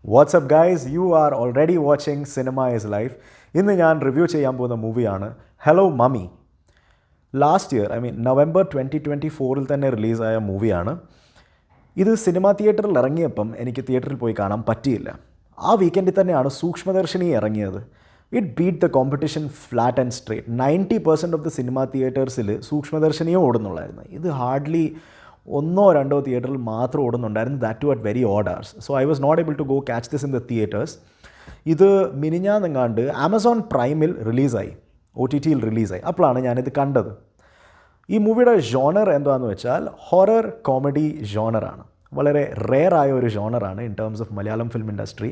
What's up guys? You are already watching Cinema is Life. ഇന്ന് ഞാൻ review ചെയ്യാൻ പോകുന്ന മൂവിയാണ് hello mummy. Last year November 2024 തന്നെ റിലീസായ മൂവിയാണ്. ഇത് സിനിമാ തിയേറ്ററിൽ ഇറങ്ങിയപ്പം എനിക്ക് തിയേറ്ററിൽ പോയി കാണാൻ പറ്റിയില്ല. ആ വീക്കെൻഡിൽ തന്നെയാണ് സൂക്ഷ്മദർശിനി ഇറങ്ങിയത്. It beat the competition flat and straight. 90% of the cinema തിയേറ്റേഴ്സിൽ സൂക്ഷ്മദർശിനിയോ ഓടുന്നുള്ളായിരുന്നു. ഇത് ഹാർഡ്ലി ഒന്നോ രണ്ടോ തിയേറ്ററിൽ മാത്രം ഓടുന്നുണ്ടായിരുന്നു, that too at very odd hours. So I was not able to go catch this in the theatres. ഇത് മിനിഞ്ഞാന്നെങ്ങാണ്ട് ആമസോൺ പ്രൈമിൽ റിലീസായി, OTTയിൽ റിലീസായി. അപ്പോഴാണ് ഞാനിത് കണ്ടത്. ഈ മൂവിയുടെ ജോണർ എന്താണെന്ന് വെച്ചാൽ ഹൊറർ കോമഡി ജോണറാണ്. വളരെ റെയർ ആയ ഒരു ജോണറാണ് in terms of Malayalam film industry.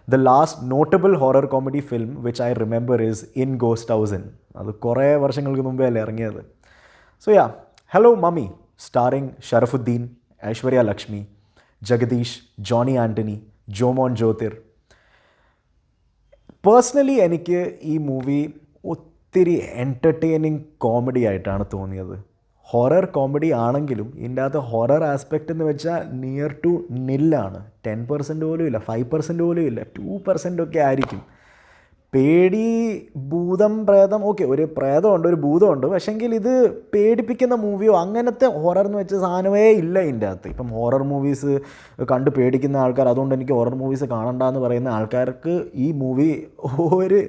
The last notable horror comedy film which I remember is in ghost house. അത് കുറേ വർഷങ്ങൾക്ക് മുമ്പേ അല്ലേ ഇറങ്ങിയത്. So yeah, Hello Mummy starring Sharafudheen, Aishwarya Lakshmi, Jagadish, Johny Antony, Jomon Jyothir. Personally എനിക്ക് ഈ മൂവി ഒത്തിരി എൻ്റർടൈനിങ് കോമഡി ആയിട്ടാണ് തോന്നിയത്. ഹൊറർ കോമഡി ആണെങ്കിലും ഇതിൻ്റെ അകത്ത് ഹൊറർ ആസ്പെക്റ്റ് എന്ന് വെച്ചാൽ നിയർ ടു നില്ലാണ്. 10% പോലും ഇല്ല, 5% പോലും ഇല്ല, 2% ഒക്കെ ആയിരിക്കും. പേടി, ഭൂതം, പ്രേതം, ഓക്കെ, ഒരു പ്രേതമുണ്ട്, ഒരു ഭൂതമുണ്ട്, പക്ഷെങ്കിൽ ഇത് പേടിപ്പിക്കുന്ന മൂവിയോ അങ്ങനത്തെ ഹൊറർ എന്ന് വെച്ച സാധനമേ ഇല്ല ഇതിൻ്റെ അകത്ത്. ഇപ്പം ഹൊറർ മൂവീസ് കണ്ട് പേടിക്കുന്ന ആൾക്കാർ, അതുകൊണ്ട് എനിക്ക് ഹൊറർ മൂവീസ് കാണണ്ടെന്ന് പറയുന്ന ആൾക്കാർക്ക് ഈ മൂവി ഒരു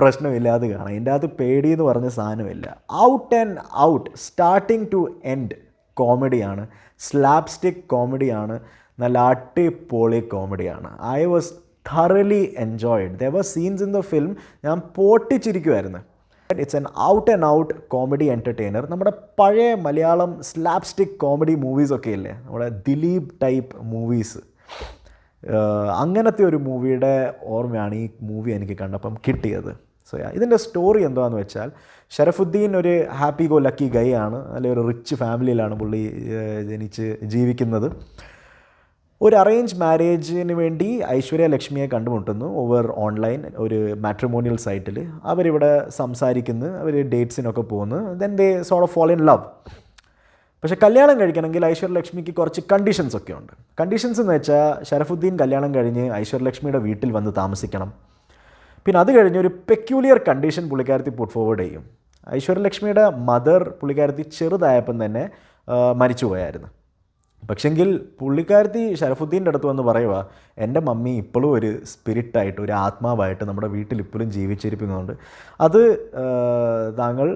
പ്രശ്നമില്ലാതെ കാണാം. ഇതിൻ്റെ അകത്ത് പേടി എന്ന് പറഞ്ഞ സാധനമില്ല. Out and out starting to end കോമഡിയാണ്, സ്ലാപ്സ്റ്റിക് കോമഡിയാണ്, നല്ല അടിപൊളി കോമഡിയാണ്. I was thoroughly enjoyed. There were scenes in the film ഞാൻ പൊട്ടിച്ചിരിക്കുമായിരുന്നു. It's an out and out comedy entertainer. നമ്മുടെ പഴയ മലയാളം സ്ലാപ്സ്റ്റിക് കോമഡി മൂവീസൊക്കെ ഇല്ലേ, നമ്മുടെ ദിലീപ് ടൈപ്പ് മൂവീസ്, അങ്ങനത്തെ ഒരു മൂവിയുടെ ഓർമ്മയാണ് ഈ മൂവി എനിക്ക് കണ്ടപ്പം കിട്ടിയത്. സോ ഇതിൻ്റെ സ്റ്റോറി എന്താണെന്ന് വെച്ചാൽ, ഷറഫുദ്ദീൻ ഒരു ഹാപ്പി ഗോ ലക്കി ഗൈ ആണ്. അല്ലെങ്കിൽ ഒരു റിച്ച് ഫാമിലിയിലാണ് പുള്ളി ജനിച്ച് ജീവിക്കുന്നത്. ഒരു അറേഞ്ച് മാരേജിന് വേണ്ടി ഐശ്വര്യ ലക്ഷ്മിയെ കണ്ടുമുട്ടുന്നു ഓവർ ഓൺലൈൻ ഒരു മാട്രിമോണിയൽ സൈറ്റിൽ. അവരിവിടെ സംസാരിക്കുന്നു, അവർ ഡേറ്റ്സിനൊക്കെ പോകുന്നു. Then they sort of fall in love. പക്ഷേ കല്യാണം കഴിക്കണമെങ്കിൽ ഐശ്വര്യ ലക്ഷ്മിക്ക് കുറച്ച് കണ്ടീഷൻസ് ഒക്കെ ഉണ്ട്. കണ്ടീഷൻസ് എന്ന് വെച്ചാൽ, ഷറഫുദ്ദീൻ കല്യാണം കഴിഞ്ഞ് ഐശ്വര്യ ലക്ഷ്മിയുടെ വീട്ടിൽ വന്ന് താമസിക്കണം. പിന്നെ അത് കഴിഞ്ഞ് ഒരു പെക്യൂലിയർ കണ്ടീഷൻ പുള്ളിക്കാരത്തി പുട്ട് ഫോർവേഡ് ചെയ്യും. ഐശ്വര്യ ലക്ഷ്മിയുടെ മദർ പുള്ളിക്കാരത്തി ചെറുതായപ്പം തന്നെ മരിച്ചു പോയായിരുന്നു. പക്ഷെങ്കിൽ പുള്ളിക്കാരത്തി ഷറഫുദ്ദീൻ്റെ അടുത്ത് വന്ന് പറയുക, എൻ്റെ മമ്മി ഇപ്പോഴും ഒരു സ്പിരിറ്റായിട്ട്, ഒരു ആത്മാവായിട്ട് നമ്മുടെ വീട്ടിൽ ഇപ്പോഴും ജീവിച്ചിരിക്കുന്നതുകൊണ്ട് അത് താങ്കൾ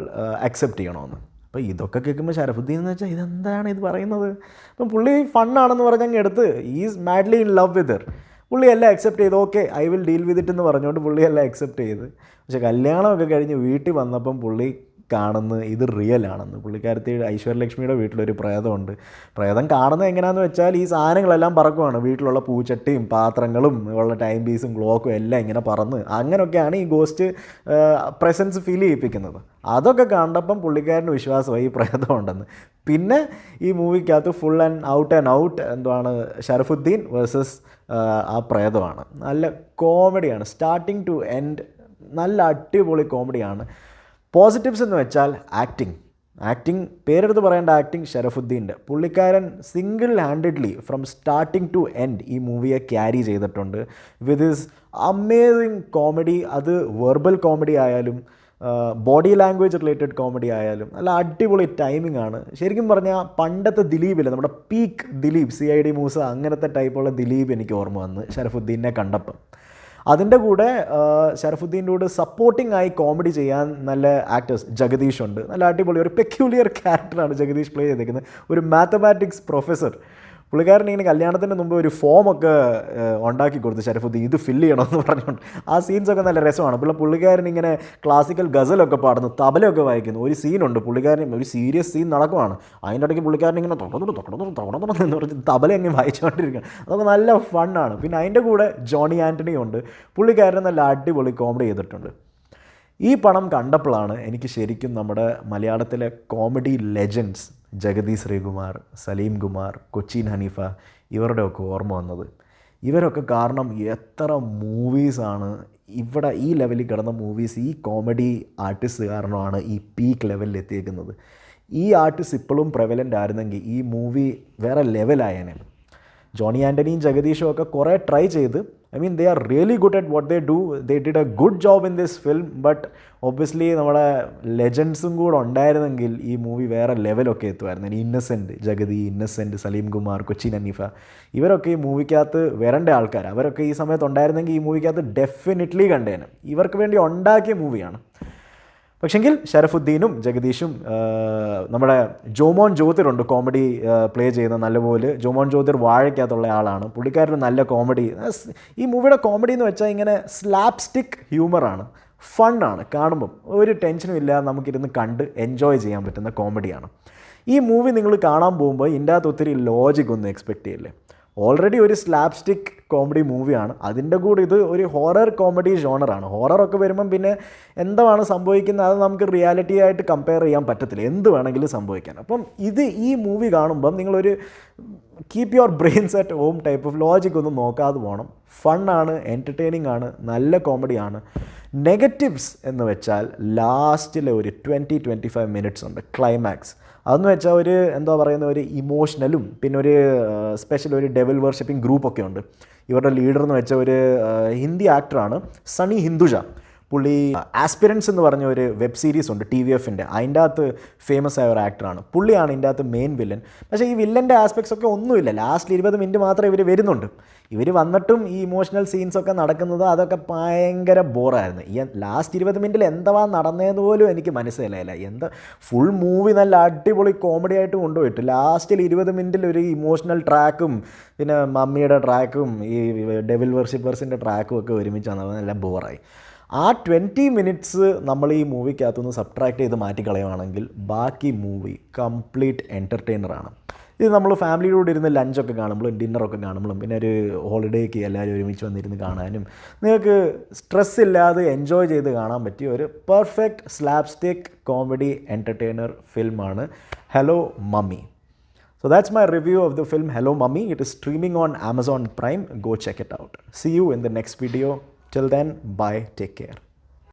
അക്സെപ്റ്റ് ചെയ്യണമെന്ന്. അപ്പോൾ ഇതൊക്കെ കേൾക്കുമ്പോൾ ഷറഫുദ്ദീൻ എന്ന് വെച്ചാൽ ഇതെന്താണ് ഇത് പറയുന്നത്? അപ്പം പുള്ളി ഫണ്ണാണെന്ന് പറഞ്ഞങ്ങ് എടുത്ത് is madly in love with Har. പുള്ളി എല്ലാം അക്സെപ്റ്റ് ചെയ്ത്, okay I will deal with it എന്ന് പറഞ്ഞുകൊണ്ട് പുള്ളി എല്ലാം അക്സെപ്റ്റ് ചെയ്ത്. പക്ഷേ കല്യാണമൊക്കെ കഴിഞ്ഞ് വീട്ടിൽ വന്നപ്പം പുള്ളി കാണുന്നത് ഇത് റിയൽ ആണെന്ന്. പുള്ളിക്കാരത്തി ഐശ്വര്യ ലക്ഷ്മിയുടെ വീട്ടിലൊരു പ്രേതമുണ്ട്. പ്രേതം കാണുന്നത് എങ്ങനെയാണെന്ന് വെച്ചാൽ, ഈ സാധനങ്ങളെല്ലാം പറക്കുവാണ്. വീട്ടിലുള്ള പൂച്ചട്ടിയും പാത്രങ്ങളും ഉള്ള ടൈം പീസും ക്ലോക്കും എല്ലാം ഇങ്ങനെ പറന്ന് അങ്ങനെയൊക്കെയാണ് ഈ ഗോസ്റ്റ് പ്രസൻസ് ഫീൽ ചെയ്യിപ്പിക്കുന്നത്. അതൊക്കെ കണ്ടപ്പം പുള്ളിക്കാരന് വിശ്വാസമായി ഈ പ്രേതമുണ്ടെന്ന്. പിന്നെ ഈ മൂവിക്കകത്ത് ഫുൾ ആൻഡ് ഔട്ട് എന്താണ് ഷറഫുദ്ദീൻ വേഴ്സസ് ആ പ്രേതമാണ്. നല്ല കോമഡിയാണ്, സ്റ്റാർട്ടിങ് ടു എൻഡ് നല്ല അടിപൊളി കോമഡിയാണ്. പോസിറ്റീവ്സ് എന്ന് വെച്ചാൽ ആക്ടിങ് പേരെടുത്ത് പറയേണ്ട ആക്ടിങ് ഷറഫുദ്ദീൻ്റെ. പുള്ളിക്കാരൻ single handedly from starting to end ഈ മൂവിയെ ക്യാരി ചെയ്തിട്ടുണ്ട് വിത്ത് ഹിസ് അമേസിങ് കോമഡി. അത് വെർബൽ കോമഡി ആയാലും ബോഡി ലാംഗ്വേജ് റിലേറ്റഡ് കോമഡി ആയാലും നല്ല അടിപൊളി ടൈമിംഗ് ആണ്. ശരിക്കും പറഞ്ഞാൽ പണ്ടത്തെ ദിലീപില്ലേ, നമ്മുടെ പീക്ക് ദിലീപ്, CID മൂസ, അങ്ങനത്തെ ടൈപ്പുള്ള ദിലീപ് എനിക്ക് ഓർമ്മ വന്ന് ഷറഫുദ്ദീനെ കണ്ടപ്പം. അതിൻ്റെ കൂടെ ഷറഫുദ്ദീൻ്റെ കൂടെ സപ്പോർട്ടിംഗ് ആയി കോമഡി ചെയ്യാൻ നല്ല ആക്ടേഴ്സ്, ജഗദീഷ് ഉണ്ട്. നല്ല അടിപൊളി ഒരു പെക്യൂലിയർ ക്യാരക്ടറാണ് ജഗദീഷ് പ്ലേ ചെയ്തിരിക്കുന്നത്. ഒരു മാത്തമാറ്റിക്സ് പ്രൊഫസർ. പുള്ളിക്കാരൻ ഇങ്ങനെ കല്യാണത്തിന് മുമ്പ് ഒരു ഫോമൊക്കെ ഉണ്ടാക്കി കൊടുത്ത് ഷറഫുദ്ദീൻ ഇത് ഫില്ല് ചെയ്യണമെന്ന് പറഞ്ഞുകൊണ്ട്. ആ സീൻസൊക്കെ നല്ല രസമാണ്. പുള്ളിക്കാരൻ ഇങ്ങനെ ക്ലാസിക്കൽ ഗസലൊക്കെ പാടുന്നു, തബലയൊക്കെ വായിക്കുന്നു. ഒരു സീനുണ്ട്, പുള്ളിക്കാരൻ ഒരു സീരിയസ് സീൻ നടക്കുവാണ്, അതിൻ്റെ ഇടയ്ക്ക് പുള്ളിക്കാരൻ ഇങ്ങനെ എന്ന് പറഞ്ഞ് തബല എങ്ങനെ വായിച്ചുകൊണ്ടിരിക്കുകയാണ്. അതൊക്കെ നല്ല ഫണ്ണാണ്. പിന്നെ അതിൻ്റെ കൂടെ ജോണി ആൻ്റണി ഉണ്ട്. പുള്ളിക്കാരൻ നല്ല അടിപൊളി കോമഡി ചെയ്തിട്ടുണ്ട്. ഈ പടം കണ്ടപ്പോഴാണ് എനിക്ക് ശരിക്കും നമ്മുടെ മലയാളത്തിലെ കോമഡി ലെജൻഡ്സ് ജഗതി ശ്രീകുമാർ, സലീം കുമാർ, കൊച്ചിൻ ഹനീഫ ഇവരുടെയൊക്കെ ഓർമ്മ വന്നത്. ഇവരൊക്കെ കാരണം എത്ര മൂവീസാണ് ഇവിടെ ഈ ലെവലിൽ കിടന്ന മൂവീസ് ഈ കോമഡി ആർട്ടിസ്റ്റ് കാരണമാണ് ഈ പീക്ക് ലെവലിൽ എത്തിയേക്കുന്നത്. ഈ ആർട്ടിസ്റ്റ് ഇപ്പോഴും പ്രവലൻ്റ് ആയിരുന്നെങ്കിൽ ഈ മൂവി വേറെ ലെവലായേനെ. ജോണി ആൻ്റണിയും ജഗദീഷും ഒക്കെ കുറേ ട്രൈ ചെയ്ത് I mean, they are really good at what they do. They did a good job in this film, but obviously നമ്മുടെ ലെജൻസും കൂടെ ഉണ്ടായിരുന്നെങ്കിൽ ഈ മൂവി വേറെ ലെവലൊക്കെ എത്തുമായിരുന്നു. ഇന്നസെൻറ്റ് ജഗതി, ഇന്നസെൻറ്റ്, സലീം കുമാർ, കൊച്ചിൻ ഹനീഫ, ഇവരൊക്കെ ഈ മൂവിക്കകത്ത് വരേണ്ട ആൾക്കാർ. അവരൊക്കെ ഈ സമയത്ത് ഉണ്ടായിരുന്നെങ്കിൽ ഈ മൂവിക്കകത്ത് ഡെഫിനറ്റ്ലി കണ്ടേനെ. ഇവർക്ക് വേണ്ടി ഉണ്ടാക്കിയ മൂവിയാണ്. പക്ഷെങ്കിൽ ഷരഫുദ്ദീനും ജഗദീഷും നമ്മുടെ ജോമോൻ ജ്യോതിറുണ്ട് കോമഡി പ്ലേ ചെയ്യുന്ന നല്ലപോലെ. ജോമോൻ ജ്യോതിർ വാഴയ്ക്കകത്തുള്ള ആളാണ്. പുള്ളിക്കാരന് നല്ല കോമഡി. ഈ മൂവിയുടെ കോമഡി എന്ന് വെച്ചാൽ ഇങ്ങനെ സ്ലാപ്പ് സ്റ്റിക്ക് ഹ്യൂമറാണ്, ഫണ്ണാണ്. കാണുമ്പം ഒരു ടെൻഷനും ഇല്ലാതെ നമുക്കിരുന്ന് കണ്ട് എൻജോയ് ചെയ്യാൻ പറ്റുന്ന കോമഡിയാണ്. ഈ മൂവി നിങ്ങൾ കാണാൻ പോകുമ്പോൾ ഇതിൻ്റെ അകത്ത് ഒത്തിരി ലോജിക് ഒന്നും എക്സ്പെക്റ്റ് ചെയ്യില്ലേ. ഓൾറെഡി ഒരു സ്ലാപ്പ് സ്റ്റിക്ക് കോമഡി മൂവിയാണ്, അതിൻ്റെ കൂടെ ഇത് ഒരു ഹൊറർ കോമഡി ജോണറാണ്. ഹൊററൊക്കെ വരുമ്പം പിന്നെ എന്താണ് സംഭവിക്കുന്നത് അത് നമുക്ക് റിയാലിറ്റി ആയിട്ട് കമ്പയർ ചെയ്യാൻ പറ്റത്തില്ല, എന്ത് വേണമെങ്കിലും സംഭവിക്കാൻ. അപ്പം ഈ മൂവി കാണുമ്പം നിങ്ങളൊരു keep your brains at home type of logic ഒന്നും നോക്കാതെ പോകണം. ഫണ്ണാണ്, എൻ്റർടൈനിങ് ആണ്, നല്ല കോമഡിയാണ്. നെഗറ്റീവ്സ് എന്ന് വെച്ചാൽ ലാസ്റ്റിലെ ഒരു 20-25 മിനിറ്റ്സ് ഉണ്ട് ക്ലൈമാക്സ്. അതെന്ന് വെച്ചാൽ ഒരു എന്താ പറയുന്ന ഒരു ഇമോഷണലും പിന്നെ ഒരു സ്പെഷ്യൽ ഒരു ഡെവിൽ വർഷിപ്പിംഗ് ഗ്രൂപ്പൊക്കെ ഉണ്ട്. ഇവരുടെ ലീഡർ എന്ന് വെച്ചാൽ ഒരു ഹിന്ദി ആക്ടറാണ്, സണി ഹിന്ദുജ. പുള്ളി ആസ്പിരൻസ് എന്ന് പറഞ്ഞ ഒരു വെബ് സീരീസ് ഉണ്ട് TVFൻ്റെ, അതിൻ്റെ അകത്ത് ഫേമസ് ആയ ഒരു ആക്ടറാണ്. പുള്ളിയാണ് ഇതിൻ്റെ അകത്ത് മെയിൻ വില്ലൻ. പക്ഷേ ഈ വില്ലൻ്റെ ആസ്പെക്ട്സ് ഒക്കെ ഒന്നുമില്ല. ലാസ്റ്റ് 20 മിനിറ്റ് മാത്രമേ ഇവർ വരുന്നുണ്ട്. ഇവർ വന്നിട്ടും ഈ ഇമോഷണൽ സീൻസൊക്കെ നടക്കുന്നത് അതൊക്കെ ഭയങ്കര ബോറായിരുന്നു. ഈ ലാസ്റ്റ് 20 മിനിറ്റിൽ എന്താ നടന്നതെന്ന് പോലും എനിക്ക് മനസ്സിലായില്ല. എന്താ ഫുൾ മൂവി നല്ല അടിപൊളി കോമഡി ആയിട്ട് കൊണ്ടുപോയിട്ട് ലാസ്റ്റിൽ 20 മിനിറ്റിൽ ഒരു ഇമോഷണൽ ട്രാക്കും പിന്നെ മമ്മിയുടെ ട്രാക്കും ഈ ഡെവിൽ വർഷിപ്പേഴ്സിൻ്റെ ട്രാക്കും ഒക്കെ ഒരുമിച്ചാണ്. നല്ല ബോറായി. ആ 20 മിനിറ്റ്സ് നമ്മൾ ഈ മൂവിക്കകത്തുനിന്ന് സബ്ട്രാക്ട് ചെയ്ത് മാറ്റിക്കളയുവാണെങ്കിൽ ബാക്കി മൂവി കംപ്ലീറ്റ് എൻ്റർടൈനറാണ്. ഇത് നമ്മൾ ഫാമിലിയുടെ കൂടെ ഇരുന്ന് ലഞ്ചൊക്കെ കാണുമ്പോഴും ഡിന്നറൊക്കെ കാണുമ്പോഴും പിന്നെ ഒരു ഹോളിഡേക്ക് എല്ലാവരും ഒരുമിച്ച് വന്നിരുന്ന് കാണാനും നിങ്ങൾക്ക് സ്ട്രെസ് ഇല്ലാതെ എൻജോയ് ചെയ്ത് കാണാൻ പറ്റിയ ഒരു perfect slapstick comedy entertainer ഫിൽമാണ് Hello Mummy. So that's my review of the film Hello Mummy. It is streaming on Amazon Prime. Go check it out. See you in the next video. Till then, bye. Take care.